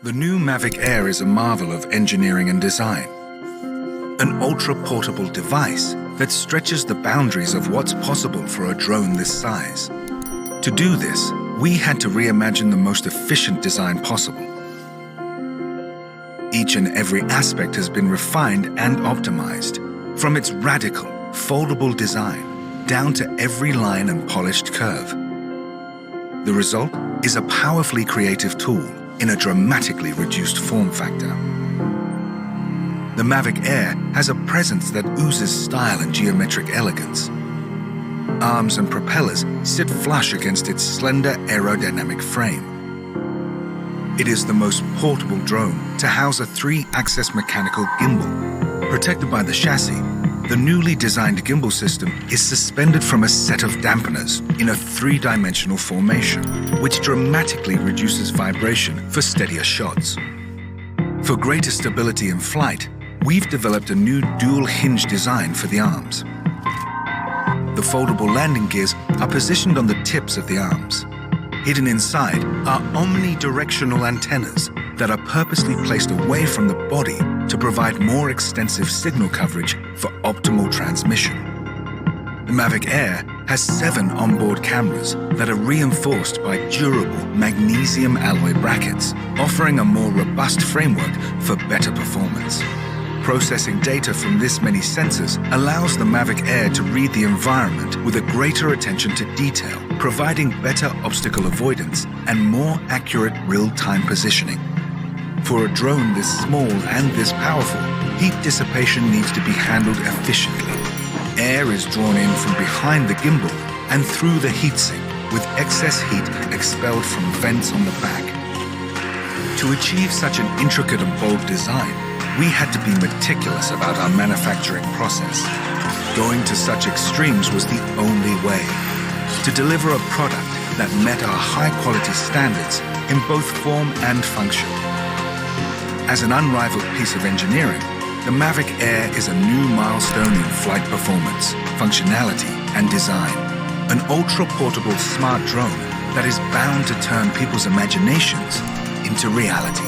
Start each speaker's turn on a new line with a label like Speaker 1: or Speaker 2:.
Speaker 1: The new Mavic Air is a marvel of engineering and design. An ultra-portable device that stretches the boundaries of what's possible for a drone this size. To do this, we had to reimagine the most efficient design possible. Each and every aspect has been refined and optimized, from its radical, foldable design down to every line and polished curve. The result is a powerfully creative tool in a dramatically reduced form factor. The Mavic Air has a presence that oozes style and geometric elegance. Arms and propellers sit flush against its slender aerodynamic frame. It is the most portable drone to house a 3-axis mechanical gimbal. Protected by the chassis, the newly designed gimbal system is suspended from a set of dampeners in a 3-dimensional formation, which dramatically reduces vibration for steadier shots. For greater stability in flight, we've developed a new dual hinge design for the arms. The foldable landing gears are positioned on the tips of the arms. Hidden inside are omnidirectional antennas that are purposely placed away from the body to provide more extensive signal coverage for optimal transmission. The Mavic Air has 7 onboard cameras that are reinforced by durable magnesium alloy brackets, offering a more robust framework for better performance. Processing data from this many sensors allows the Mavic Air to read the environment with a greater attention to detail, providing better obstacle avoidance and more accurate real-time positioning. For a drone this small and this powerful, heat dissipation needs to be handled efficiently. Air is drawn in from behind the gimbal and through the heatsink, with excess heat expelled from vents on the back. To achieve such an intricate and bold design, we had to be meticulous about our manufacturing process. Going to such extremes was the only way to deliver a product that met our high-quality standards in both form and function. As an unrivaled piece of engineering, the Mavic Air is a new milestone in flight performance, functionality, and design. An ultra-portable smart drone that is bound to turn people's imaginations into reality.